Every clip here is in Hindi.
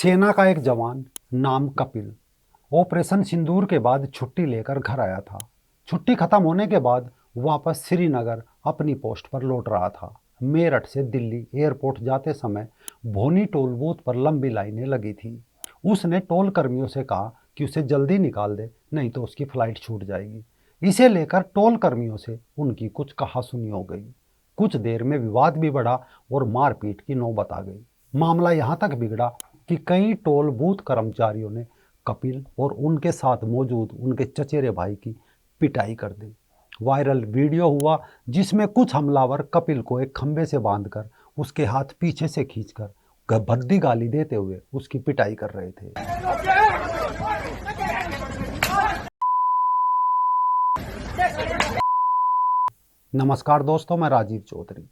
सेना का एक जवान नाम कपिल ऑपरेशन सिंदूर के बाद छुट्टी लेकर घर आया था। छुट्टी खत्म होने के बाद वापस श्रीनगर अपनी पोस्ट पर लौट रहा था। मेरठ से दिल्ली एयरपोर्ट जाते समय भोनी टोल बूथ पर लंबी लाइनें लगी थी। उसने टोल कर्मियों से कहा कि उसे जल्दी निकाल दे, नहीं तो उसकी फ्लाइट छूट जाएगी। इसे लेकर टोल कर्मियों से उनकी कुछ कहासुनी हो गई। कुछ देर में विवाद भी बढ़ा और मारपीट की नौबत आ गई। मामला यहाँ तक बिगड़ा कि कई टोल बूथ कर्मचारियों ने कपिल और उनके साथ मौजूद उनके चचेरे भाई की पिटाई कर दी। वायरल वीडियो हुआ जिसमें कुछ हमलावर कपिल को एक खंबे से बांधकर उसके हाथ पीछे से खींचकर भद्दी गाली देते हुए उसकी पिटाई कर रहे थे। नमस्कार दोस्तों, मैं राजीव चौधरी।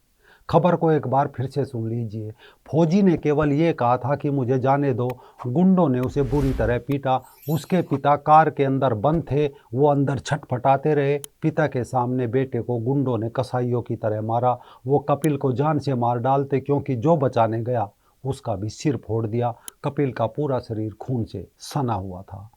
खबर को एक बार फिर से सुन लीजिए। फौजी ने केवल ये कहा था कि मुझे जाने दो, गुंडों ने उसे बुरी तरह पीटा। उसके पिता कार के अंदर बंद थे, वो अंदर छटपटाते रहे। पिता के सामने बेटे को गुंडों ने कसाईयों की तरह मारा। वो कपिल को जान से मार डालते, क्योंकि जो बचाने गया उसका भी सिर फोड़ दिया। कपिल का पूरा शरीर खून से सना हुआ था।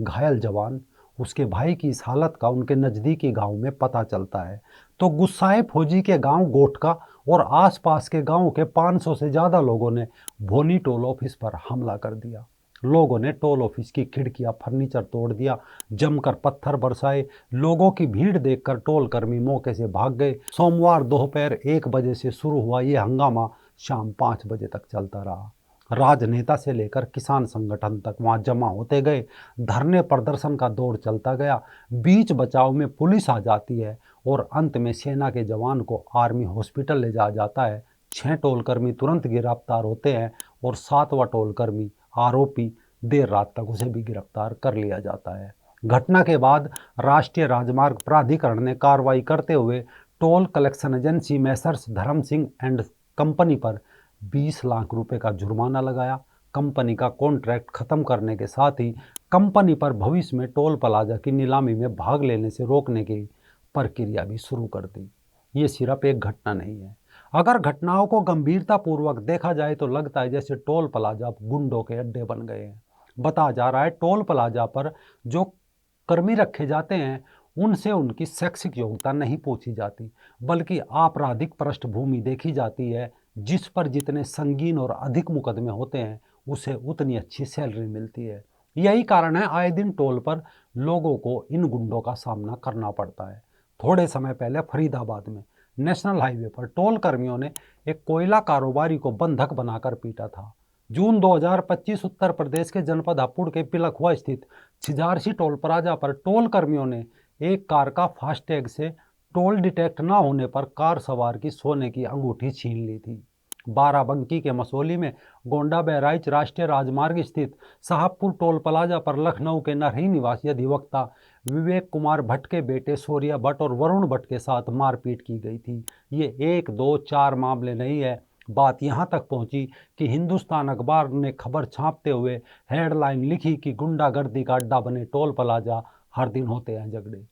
घायल जवान उसके भाई की इस हालत का उनके नज़दीकी गांव में पता चलता है तो गुस्साए फौजी के गांव गोटका और आसपास के गांव के 500 से ज़्यादा लोगों ने भोनी टोल ऑफिस पर हमला कर दिया। लोगों ने टोल ऑफिस की खिड़कियां, फर्नीचर तोड़ दिया, जमकर पत्थर बरसाए। लोगों की भीड़ देखकर टोल कर्मी मौके से भाग गए। सोमवार दोपहर 1 बजे से शुरू हुआ ये हंगामा शाम 5 बजे तक चलता रहा। राजनेता से लेकर किसान संगठन तक वहां जमा होते गए। धरने प्रदर्शन का दौर चलता गया। बीच बचाव में पुलिस आ जाती है और अंत में सेना के जवान को आर्मी हॉस्पिटल ले जाया जाता है। 6 टोलकर्मी तुरंत गिरफ्तार होते हैं और 7वां टोलकर्मी आरोपी देर रात तक उसे भी गिरफ्तार कर लिया जाता है। घटना के बाद राष्ट्रीय राजमार्ग प्राधिकरण ने कार्रवाई करते हुए टोल कलेक्शन एजेंसी मैसर्स धर्म सिंह एंड कंपनी पर 20 लाख रुपए का जुर्माना लगाया। कंपनी का कॉन्ट्रैक्ट खत्म करने के साथ ही कंपनी पर भविष्य में टोल प्लाजा की नीलामी में भाग लेने से रोकने की प्रक्रिया भी शुरू कर दी। ये सिर्फ एक घटना नहीं है। अगर घटनाओं को गंभीरतापूर्वक देखा जाए तो लगता है जैसे टोल प्लाजा गुंडों के अड्डे बन गए हैं। बताया जा रहा है टोल प्लाजा पर जो कर्मी रखे जाते हैं उनसे उनकी शैक्षिक योग्यता नहीं पूछी जाती, बल्कि आपराधिक पृष्ठभूमि देखी जाती है। जिस पर जितने संगीन और अधिक मुकदमे होते हैं उसे उतनी अच्छी सैलरी मिलती है। यही कारण है आए दिन टोल पर लोगों को इन गुंडों का सामना करना पड़ता है। थोड़े समय पहले फरीदाबाद में नेशनल हाईवे पर टोल कर्मियों ने एक कोयला कारोबारी को बंधक बनाकर पीटा था। जून 2025 उत्तर प्रदेश के जनपद हापुड़ के पिलखुआ स्थित छिजारसी टोल प्लाजा पर टोल कर्मियों ने एक कार का फास्टैग से टोल डिटेक्ट न होने पर कार सवार की सोने की अंगूठी छीन ली थी। बाराबंकी के मसौली में गोंडा बहराइच राष्ट्रीय राजमार्ग स्थित साहबपुर टोल प्लाजा पर लखनऊ के नरही निवासी अधिवक्ता विवेक कुमार भट्ट के बेटे सूर्या भट्ट और वरुण भट्ट के साथ मारपीट की गई थी। ये 1 2 4 मामले नहीं है। बात यहाँ तक पहुंची कि हिंदुस्तान अखबार ने खबर छापते हुए हेडलाइन लिखी कि गुंडागर्दी का अड्डा बने टोल प्लाजा, हर दिन होते हैं झगड़े।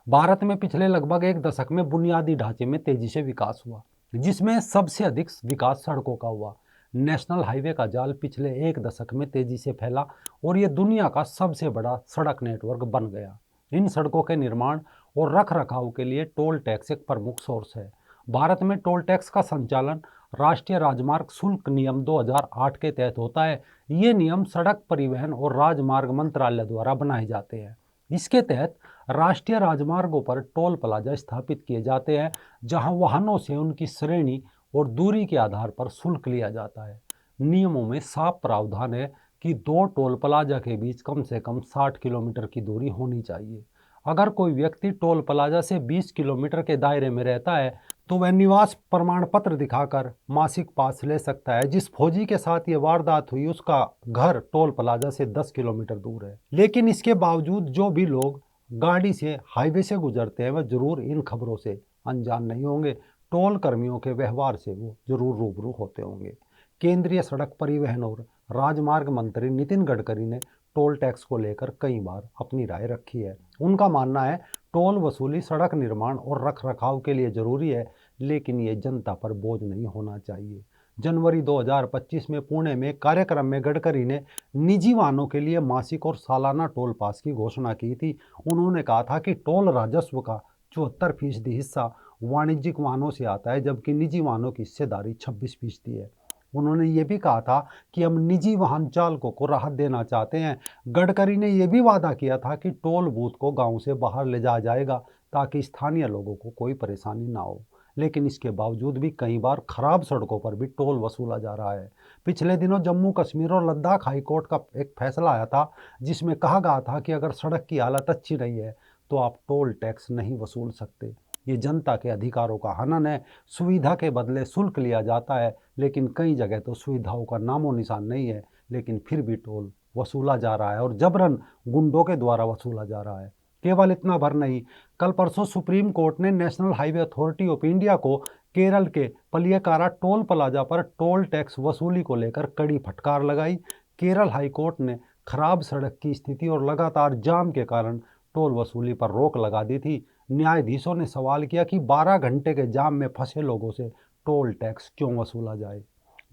भारत में पिछले लगभग एक दशक में बुनियादी ढांचे में तेजी से विकास हुआ, जिसमें सबसे अधिक विकास सड़कों का हुआ। नेशनल हाईवे का जाल पिछले एक दशक में तेजी से फैला और ये दुनिया का सबसे बड़ा सड़क नेटवर्क बन गया। इन सड़कों के निर्माण और रख रखाव के लिए टोल टैक्स एक प्रमुख सोर्स है। भारत में टोल टैक्स का संचालन राष्ट्रीय राजमार्ग शुल्क नियम 2008 के तहत होता है। ये नियम सड़क परिवहन और राजमार्ग मंत्रालय द्वारा बनाए जाते हैं। इसके तहत राष्ट्रीय राजमार्गों पर टोल प्लाजा स्थापित किए जाते हैं, जहां वाहनों से उनकी श्रेणी और दूरी के आधार पर शुल्क लिया जाता है। नियमों में साफ प्रावधान है कि 2 टोल प्लाजा के बीच कम से कम 60 किलोमीटर की दूरी होनी चाहिए। अगर कोई व्यक्ति टोल प्लाजा से 20 किलोमीटर के दायरे में रहता है तो वह निवास प्रमाण पत्र दिखाकर मासिक पास ले सकता है। जिस फौजी के साथ ये वारदात हुई उसका घर टोल प्लाजा से 10 किलोमीटर दूर है। लेकिन इसके बावजूद जो भी लोग गाड़ी से हाईवे से गुजरते हैं वह जरूर इन खबरों से अनजान नहीं होंगे। टोल कर्मियों के व्यवहार से वो जरूर रूबरू होते होंगे। केंद्रीय सड़क परिवहन और राजमार्ग मंत्री नितिन गडकरी ने टोल टैक्स को लेकर कई बार अपनी राय रखी है। उनका मानना है टोल वसूली सड़क निर्माण और रख रखाव के लिए जरूरी है, लेकिन ये जनता पर बोझ नहीं होना चाहिए। जनवरी 2025 में पुणे में कार्यक्रम में गडकरी ने निजी वाहनों के लिए मासिक और सालाना टोल पास की घोषणा की थी। उन्होंने कहा था कि टोल राजस्व का 74% हिस्सा वाणिज्यिक वाहनों से आता है, जबकि निजी वाहनों की हिस्सेदारी 26% है। उन्होंने ये भी कहा था कि हम निजी वाहन चालकों को राहत देना चाहते हैं। गडकरी ने यह भी वादा किया था कि टोल बूथ को गांव से बाहर ले जाया जाएगा ताकि स्थानीय लोगों को कोई परेशानी ना हो। लेकिन इसके बावजूद भी कई बार खराब सड़कों पर भी टोल वसूला जा रहा है। पिछले दिनों जम्मू कश्मीर और लद्दाख हाईकोर्ट का एक फैसला आया था, जिसमें कहा गया था कि अगर सड़क की हालत अच्छी नहीं है तो आप टोल टैक्स नहीं वसूल सकते। ये जनता के अधिकारों का हनन है। सुविधा के बदले शुल्क लिया जाता है, लेकिन कई जगह तो सुविधाओं का नामो निशान नहीं है, लेकिन फिर भी टोल वसूला जा रहा है और जबरन गुंडों के द्वारा वसूला जा रहा है। केवल इतना भर नहीं, कल परसों सुप्रीम कोर्ट ने national highway authority of India को केरल के पलियकारा टोल प्लाजा पर टोल टैक्स वसूली को लेकर कड़ी फटकार लगाई। केरल हाईकोर्ट ने खराब सड़क की स्थिति और लगातार जाम के कारण टोल वसूली पर रोक लगा दी थी। न्यायाधीशों ने सवाल किया कि 12 घंटे के जाम में फंसे लोगों से टोल टैक्स क्यों वसूला जाए।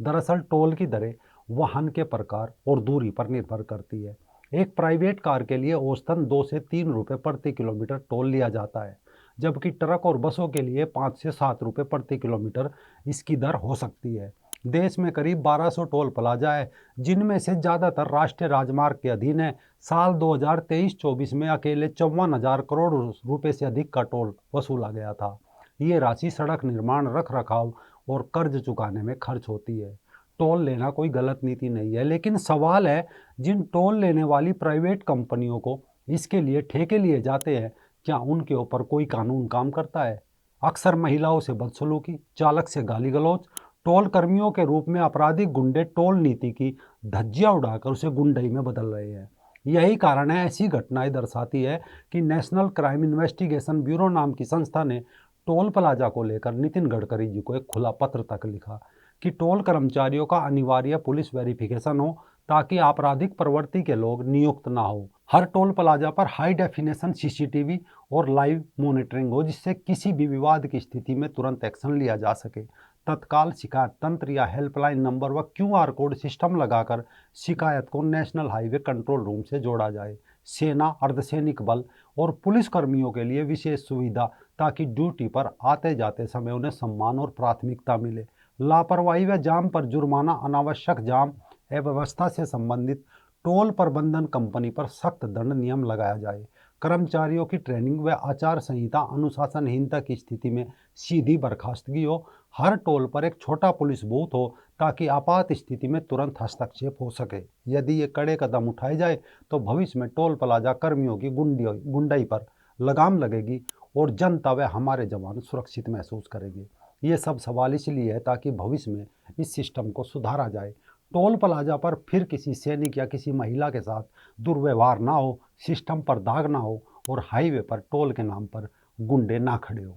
दरअसल टोल की दरें वाहन के प्रकार और दूरी पर निर्भर करती है। एक प्राइवेट कार के लिए औसतन 2 से 3 रुपये प्रति किलोमीटर टोल लिया जाता है, जबकि ट्रक और बसों के लिए 5 से 7 रुपये प्रति किलोमीटर इसकी दर हो सकती है। देश में करीब 1200 टोल प्लाजा है, जिनमें से ज़्यादातर राष्ट्रीय राजमार्ग के अधीन है। साल 2023-24 में अकेले 54,000 करोड़ रुपए से अधिक का टोल वसूला गया था। ये राशि सड़क निर्माण, रख रखाव और कर्ज चुकाने में खर्च होती है। टोल लेना कोई गलत नीति नहीं है, लेकिन सवाल है जिन टोल लेने वाली प्राइवेट कंपनियों को इसके लिए ठेके लिए जाते हैं, क्या उनके ऊपर कोई कानून काम करता है? अक्सर महिलाओं से बदसलूकी, चालक से गाली गलौज, टोल कर्मियों के रूप में आपराधिक गुंडे टोल नीति की धज्जियां उड़ाकर उसे गुंडई में बदल रहे हैं। यही कारण है, ऐसी घटनाएं दर्शाती है कि नेशनल क्राइम इन्वेस्टिगेशन ब्यूरो नाम की संस्था ने टोल प्लाजा को लेकर नितिन गडकरी जी को एक खुला पत्र तक लिखा कि टोल कर्मचारियों का अनिवार्य पुलिस वेरिफिकेशन हो ताकि आपराधिक प्रवृत्ति के लोग नियुक्त ना हो। हर टोल प्लाजा पर हाई डेफिनेशन सीसीटीवी और लाइव मॉनिटरिंग हो, जिससे किसी भी विवाद की स्थिति में तुरंत एक्शन लिया जा सके। तत्काल शिकायत तंत्र या हेल्पलाइन नंबर व क्यूआर कोड सिस्टम लगाकर शिकायत को नेशनल हाईवे कंट्रोल रूम से जोड़ा जाए। सेना, अर्धसैनिक बल और पुलिस कर्मियों के लिए विशेष सुविधा, ताकि ड्यूटी पर आते जाते समय उन्हें सम्मान और प्राथमिकता मिले। लापरवाही व जाम पर जुर्माना, अनावश्यक जाम अव्यवस्था से संबंधित टोल प्रबंधन कंपनी पर सख्त दंड नियम लगाया जाए। कर्मचारियों की ट्रेनिंग व आचार संहिता अनुशासनहीनता की स्थिति में सीधी बर्खास्तगी हो। हर टोल पर एक छोटा पुलिस बूथ हो ताकि आपात स्थिति में तुरंत हस्तक्षेप हो सके। यदि ये कड़े कदम उठाए जाए तो भविष्य में टोल प्लाजा कर्मियों की गुंडाई पर लगाम लगेगी और जनता व हमारे जवान सुरक्षित महसूस करेंगे। ये सब सवाल इसलिए है ताकि भविष्य में इस सिस्टम को सुधारा जाए। टोल प्लाजा पर फिर किसी सैनिक या किसी महिला के साथ दुर्व्यवहार ना हो, सिस्टम पर दाग ना हो और हाईवे पर टोल के नाम पर गुंडे ना खड़े हो।